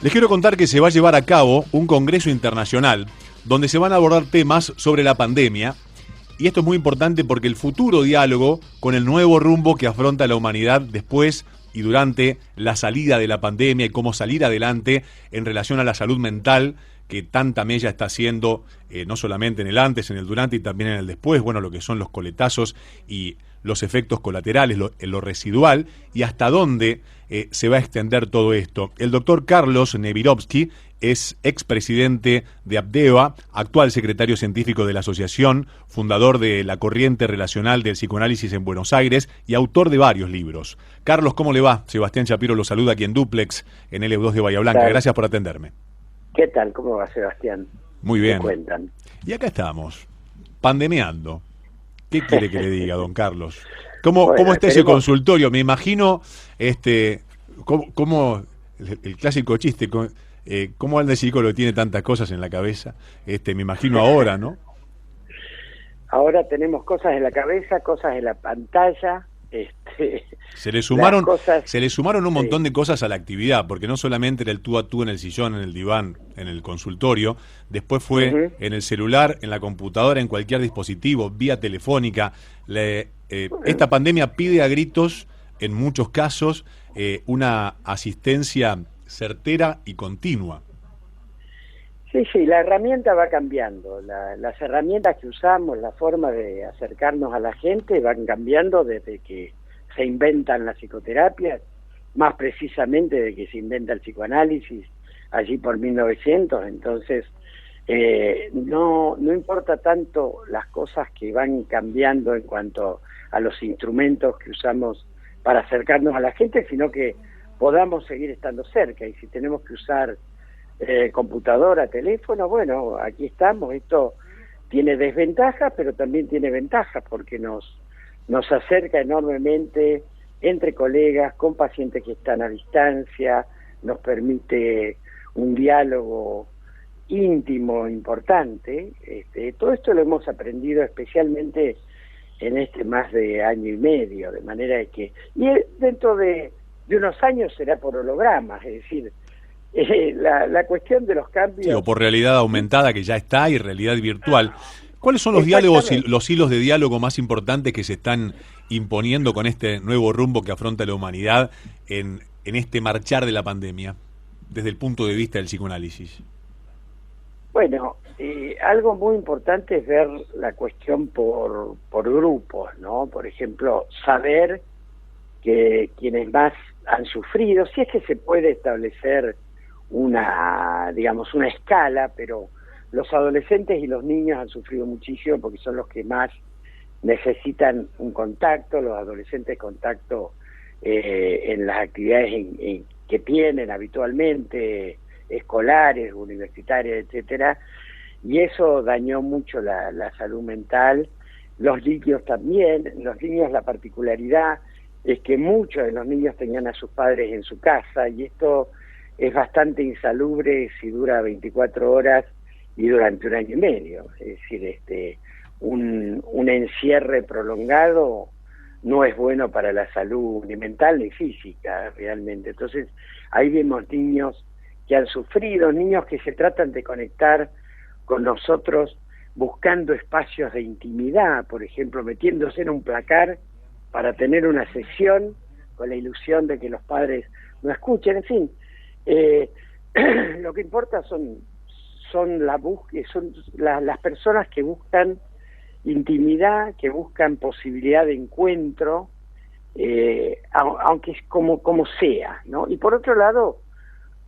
Les quiero contar que se va a llevar a cabo un congreso internacional donde se van a abordar temas sobre la pandemia. Y esto es muy importante porque el futuro diálogo con el nuevo rumbo que afronta la humanidad después y durante la salida de la pandemia y cómo salir adelante en relación a la salud mental que tanta mella está haciendo, no solamente en el antes, en el durante y también en el después, bueno, lo que son los coletazos y los efectos colaterales, lo residual, y hasta dónde se va a extender todo esto. El doctor Carlos Nevirovsky es expresidente de Abdeva, actual secretario científico de la asociación, fundador de la corriente relacional del psicoanálisis en Buenos Aires y autor de varios libros. Carlos, ¿cómo le va? Sebastián Shapiro lo saluda aquí en Duplex, en L2 de Bahía Blanca. Gracias por atenderme. ¿Qué tal? ¿Cómo va, Sebastián? Muy bien. ¿Qué cuentan? Y acá estamos, pandemiando. ¿Qué quiere que le diga, don Carlos? ¿Cómo está ese consultorio? Me imagino, cómo el clásico chiste, cómo anda el psicólogo, tiene tantas cosas en la cabeza. Me imagino ahora, ¿no? Ahora tenemos cosas en la cabeza, cosas en la pantalla. Se le sumaron un montón de cosas a la actividad, porque no solamente era el tú a tú en el sillón, en el diván, en el consultorio, después fue en el celular, en la computadora, en cualquier dispositivo, vía telefónica. Esta pandemia pide a gritos, en muchos casos, una asistencia certera y continua. Sí, la herramienta va cambiando. Las herramientas que usamos, la forma de acercarnos a la gente van cambiando desde que se inventan las psicoterapias, más precisamente de que se inventa el psicoanálisis, allí por 1900. Entonces, no importa tanto las cosas que van cambiando en cuanto a los instrumentos que usamos para acercarnos a la gente, sino que podamos seguir estando cerca. Y si tenemos que usar computadora, teléfono, bueno, aquí estamos. Esto tiene desventajas, pero también tiene ventajas, porque nos acerca enormemente entre colegas, con pacientes que están a distancia, nos permite un diálogo íntimo, importante. Todo esto lo hemos aprendido especialmente en más de año y medio, de manera que, y dentro de unos años será por hologramas, es decir, la cuestión de los cambios... Sí, o por realidad aumentada, que ya está, y realidad virtual. ¿Cuáles son los diálogos y los hilos de diálogo más importantes que se están imponiendo con este nuevo rumbo que afronta la humanidad en este marchar de la pandemia, desde el punto de vista del psicoanálisis? Bueno, algo muy importante es ver la cuestión por grupos, ¿no? Por ejemplo, saber que quienes más han sufrido, si es que se puede establecer una escala, pero los adolescentes y los niños han sufrido muchísimo porque son los que más necesitan un contacto, los adolescentes contacto en las actividades que tienen habitualmente, escolares, universitarias, etcétera, y eso dañó mucho la salud mental. Los niños también, los niños, la particularidad es que muchos de los niños tenían a sus padres en su casa, y esto es bastante insalubre si dura 24 horas y durante un año y medio. Es decir, un encierre prolongado no es bueno para la salud ni mental ni física, realmente. Entonces, ahí vemos niños que han sufrido, niños que se tratan de conectar con nosotros buscando espacios de intimidad, por ejemplo, metiéndose en un placar para tener una sesión con la ilusión de que los padres no escuchen. En fin, lo que importa son las personas que buscan intimidad, que buscan posibilidad de encuentro, aunque es como sea, ¿no? Y por otro lado,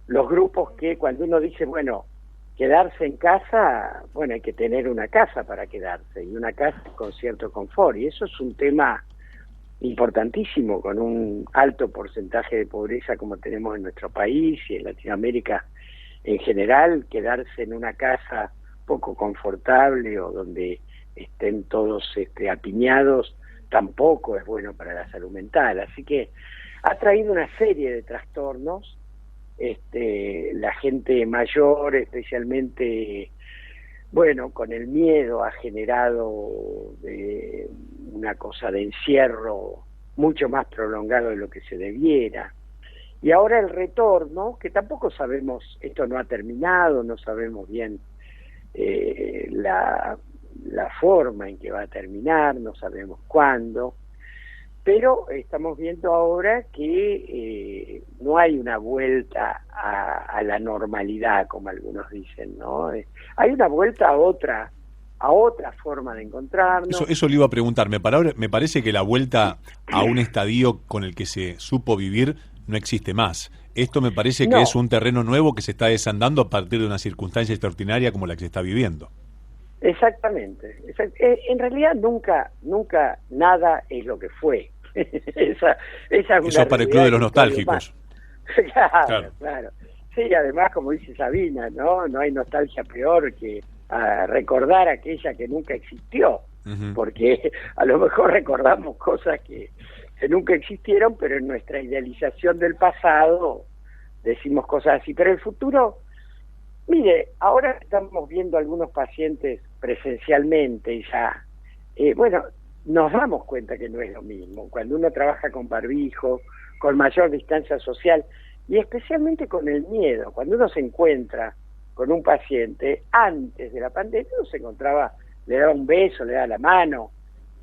los grupos que cuando uno dice, bueno, quedarse en casa, bueno, hay que tener una casa para quedarse, y una casa con cierto confort, y eso es un tema importantísimo, con un alto porcentaje de pobreza como tenemos en nuestro país y en Latinoamérica en general. Quedarse en una casa poco confortable o donde estén todos apiñados tampoco es bueno para la salud mental. Así que ha traído una serie de trastornos. La gente mayor, especialmente, bueno, con el miedo, ha generado una cosa de encierro mucho más prolongado de lo que se debiera. Y ahora el retorno, que tampoco sabemos, esto no ha terminado, no sabemos bien la forma en que va a terminar, no sabemos cuándo, pero estamos viendo ahora que no hay una vuelta a la normalidad, como algunos dicen, ¿no? Hay una vuelta a otra forma de encontrarnos. Eso le iba a preguntar. Me parece que la vuelta a un estadio con el que se supo vivir no existe más. Esto me parece que es No, un terreno nuevo que se está desandando a partir de una circunstancia extraordinaria como la que se está viviendo. exactamente. En realidad nunca nada es lo que fue. esa es Eso una es para el Club realidad de de los la historia humana. Nostálgicos. Claro, Claro. claro. Sí, además, como dice Sabina, no hay nostalgia peor que recordar aquella que nunca existió, Ujú. porque a lo mejor recordamos cosas que nunca existieron, pero en nuestra idealización del pasado decimos cosas así. Pero el futuro, mire, ahora estamos viendo algunos pacientes presencialmente ya. Bueno, nos damos cuenta que no es lo mismo. Cuando uno trabaja con barbijo, con mayor distancia social, y especialmente con el miedo, cuando uno se encuentra con un paciente, antes de la pandemia uno se encontraba, le daba un beso, le daba la mano,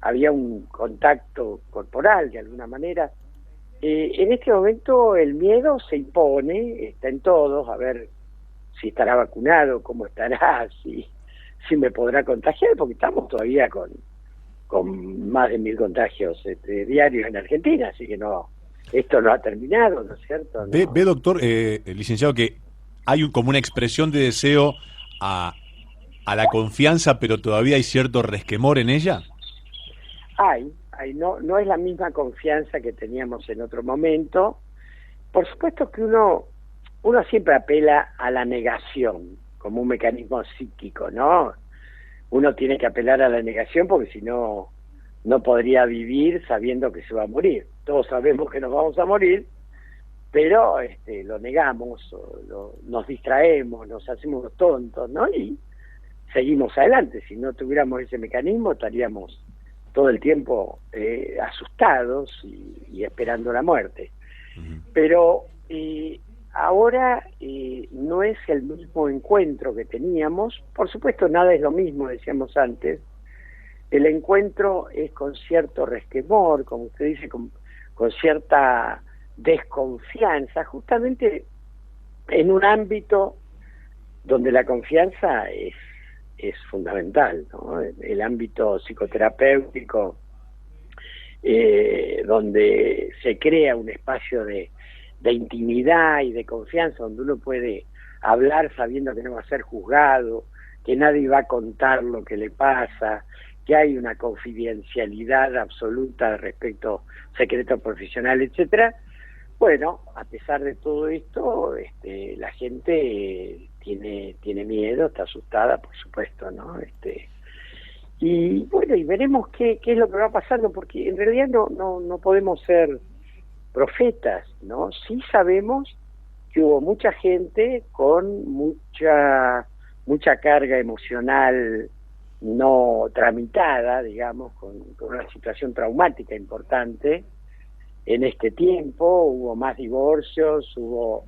había un contacto corporal de alguna manera. En este momento el miedo se impone, está en todos, a ver si estará vacunado, cómo estará, si me podrá contagiar, porque estamos todavía con más de 1000 contagios diarios en Argentina, así que esto no ha terminado, ¿no es cierto? Ve, No, doctor, licenciado, que hay como una expresión de deseo a, a la confianza, pero todavía hay cierto resquemor en ella. no es la misma confianza que teníamos en otro momento. Por supuesto que uno siempre apela a la negación como un mecanismo psíquico, ¿no? Uno tiene que apelar a la negación porque si no, no podría vivir sabiendo que se va a morir. Todos sabemos que nos vamos a morir, pero lo negamos, nos distraemos, nos hacemos los tontos, ¿no? Y seguimos adelante. Si no tuviéramos ese mecanismo, estaríamos todo el tiempo asustados y esperando la muerte. Ujú. Pero ahora no es el mismo encuentro que teníamos. Por supuesto, nada es lo mismo, decíamos antes. El encuentro es con cierto resquemor, como usted dice, con cierta desconfianza, justamente en un ámbito donde la confianza es fundamental, ¿no? El ámbito psicoterapéutico, donde se crea un espacio de intimidad y de confianza, donde uno puede hablar sabiendo que no va a ser juzgado, que nadie va a contar lo que le pasa, que hay una confidencialidad absoluta respecto a secreto profesional, etcétera. Bueno, a pesar de todo esto, la gente tiene miedo, está asustada, por supuesto, ¿no? Y bueno, y veremos qué es lo que va pasando, porque en realidad no podemos ser profetas, ¿no? Sí sabemos que hubo mucha gente con mucha carga emocional no tramitada, digamos, con una situación traumática importante en este tiempo. Hubo más divorcios, hubo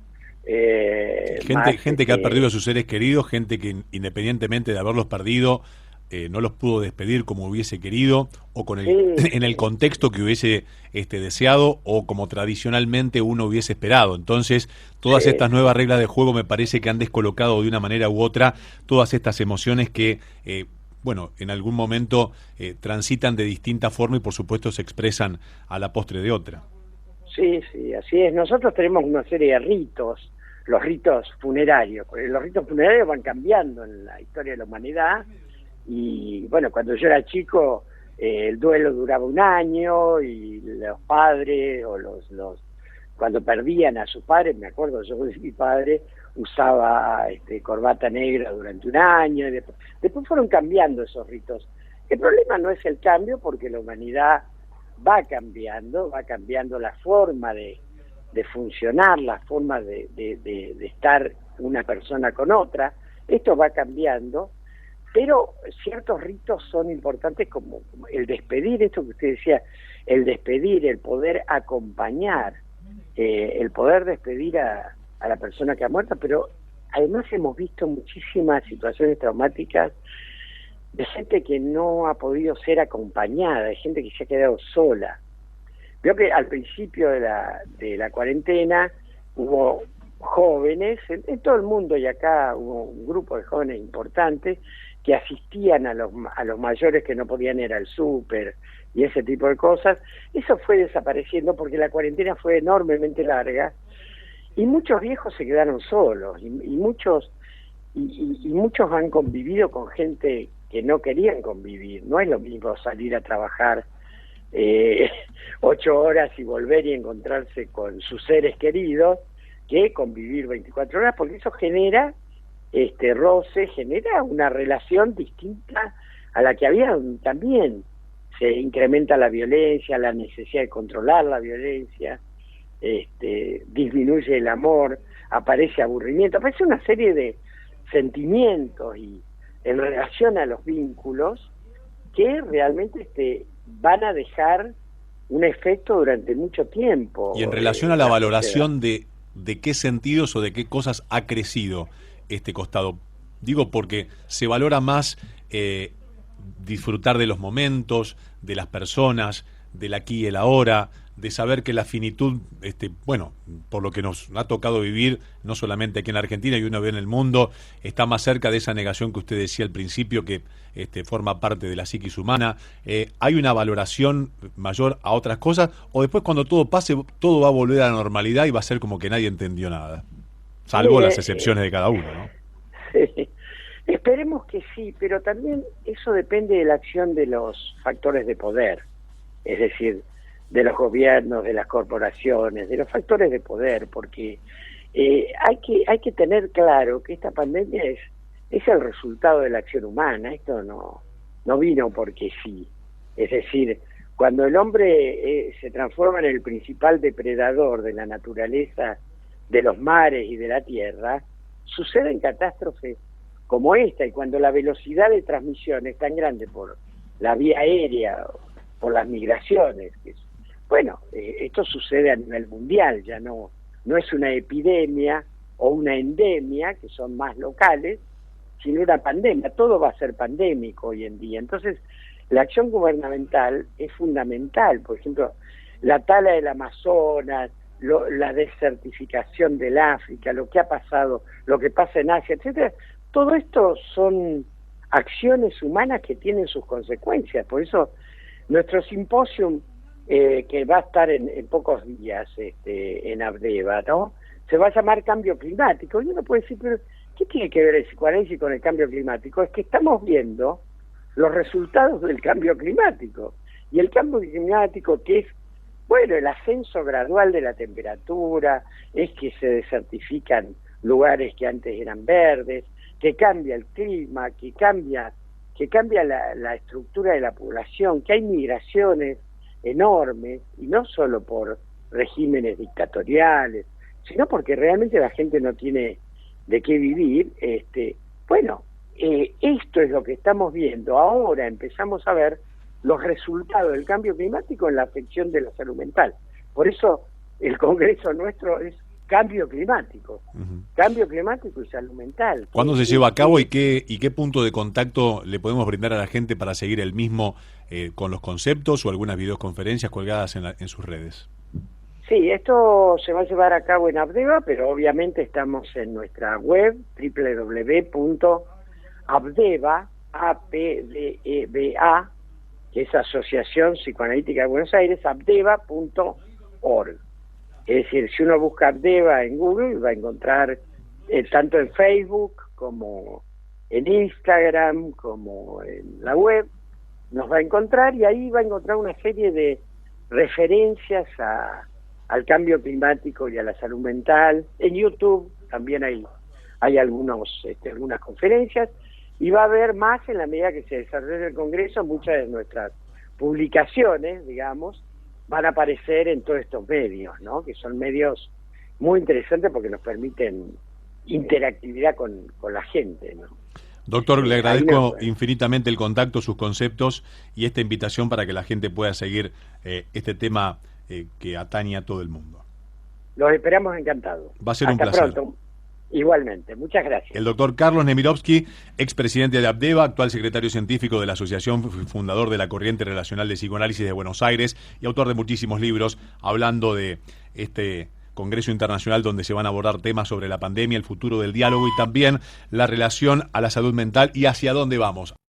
más Gente que ha perdido a sus seres queridos, gente que independientemente de haberlos perdido, no los pudo despedir como hubiese querido, o con sí, en el sí, contexto que hubiese deseado, o como tradicionalmente uno hubiese esperado. Entonces, todas sí, estas nuevas sí. reglas de juego me parece que han descolocado de una manera u otra todas estas emociones que, bueno, en algún momento transitan de distinta forma y por supuesto se expresan a la postre de otra. Sí, sí, así es. Nosotros tenemos una serie de ritos, los ritos funerarios, porque los ritos funerarios van cambiando en la historia de la humanidad. Y bueno, cuando yo era chico, el duelo duraba un año y los padres o cuando perdían a sus padres, me acuerdo yo de mi padre, usaba corbata negra durante un año, y después fueron cambiando esos ritos. El problema no es el cambio, porque la humanidad va cambiando la forma de funcionar, la forma de estar una persona con otra. Esto va cambiando, pero ciertos ritos son importantes, como el despedir, esto que usted decía, el despedir, el poder acompañar el poder despedir a la persona que ha muerto, pero además hemos visto muchísimas situaciones traumáticas de gente que no ha podido ser acompañada, de gente que se ha quedado sola. Veo que al principio de la cuarentena hubo jóvenes, en todo el mundo, y acá hubo un grupo de jóvenes importantes que asistían a los mayores que no podían ir al súper y ese tipo de cosas. Eso fue desapareciendo porque la cuarentena fue enormemente larga y muchos viejos se quedaron solos y muchos han convivido con gente que no querían convivir. No es lo mismo salir a trabajar 8 horas y volver y encontrarse con sus seres queridos que convivir 24 horas, porque eso genera roce, genera una relación distinta a la que había también. Se incrementa la violencia, la necesidad de controlar la violencia, disminuye el amor, aparece aburrimiento, aparece una serie de sentimientos y en relación a los vínculos que realmente van a dejar un efecto durante mucho tiempo. Y en relación a la valoración de qué sentidos o de qué cosas ha crecido este costado. Digo porque se valora más disfrutar de los momentos, de las personas, del aquí y el ahora, de saber que la finitud, bueno, por lo que nos ha tocado vivir, no solamente aquí en la Argentina y uno ve en el mundo, está más cerca de esa negación que usted decía al principio, que forma parte de la psiquis humana. ¿Hay una valoración mayor a otras cosas? ¿O después cuando todo pase, todo va a volver a la normalidad y va a ser como que nadie entendió nada? Salvo las excepciones de cada uno, ¿no? Sí. Esperemos que sí, pero también eso depende de la acción de los factores de poder, es decir, de los gobiernos, de las corporaciones, de los factores de poder, porque hay que tener claro que esta pandemia es el resultado de la acción humana. Esto no vino porque sí. Es decir, cuando el hombre se transforma en el principal depredador de la naturaleza, de los mares y de la tierra, suceden catástrofes como esta, y cuando la velocidad de transmisión es tan grande por la vía aérea, por las migraciones, bueno, esto sucede a nivel mundial, ya no es una epidemia o una endemia, que son más locales, sino una pandemia. Todo va a ser pandémico hoy en día. Entonces, la acción gubernamental es fundamental. Por ejemplo, la tala del Amazonas, la desertificación del África, lo que ha pasado, lo que pasa en Asia, etcétera. Todo esto son acciones humanas que tienen sus consecuencias. Por eso, nuestro simposio, que va a estar en pocos días en Abdeva, ¿no?, se va a llamar Cambio Climático. Y uno puede decir, pero ¿qué tiene que ver el psicoanálisis con el cambio climático? Es que estamos viendo los resultados del cambio climático. Y el cambio climático, que es, bueno, el ascenso gradual de la temperatura, es que se desertifican lugares que antes eran verdes, que cambia el clima, que cambia la estructura de la población, que hay migraciones enormes, y no solo por regímenes dictatoriales, sino porque realmente la gente no tiene de qué vivir. Bueno, esto es lo que estamos viendo. Ahora empezamos a ver los resultados del cambio climático en la afección de la salud mental. Por eso el Congreso nuestro es Cambio Climático. Uh-huh. Cambio climático y salud mental. ¿Cuándo se lleva a cabo y qué punto de contacto le podemos brindar a la gente para seguir el mismo con los conceptos o algunas videoconferencias colgadas en sus redes? Sí, esto se va a llevar a cabo en Abdeva, pero obviamente estamos en nuestra web www.abdeva, APDEBA, que es Asociación Psicoanalítica de Buenos Aires, abdeva.org. Es decir, si uno busca Abdeva en Google, va a encontrar tanto en Facebook como en Instagram, como en la web, nos va a encontrar, y ahí va a encontrar una serie de referencias al cambio climático y a la salud mental. En YouTube también hay algunas conferencias, y va a haber más en la medida que se desarrolle el Congreso. Muchas de nuestras publicaciones, digamos, van a aparecer en todos estos medios, ¿no?, que son medios muy interesantes porque nos permiten interactividad con la gente, ¿no? Doctor, le agradezco infinitamente el contacto, sus conceptos y esta invitación para que la gente pueda seguir este tema que atañe a todo el mundo. Los esperamos encantados. Va a ser un Hasta placer. pronto. Igualmente. Muchas gracias. El doctor Carlos Nemirovsky, expresidente de Abdeva, actual secretario científico de la Asociación, fundador de la Corriente Relacional de Psicoanálisis de Buenos Aires y autor de muchísimos libros hablando de este Congreso Internacional donde se van a abordar temas sobre la pandemia, el futuro del diálogo y también la relación a la salud mental y hacia dónde vamos.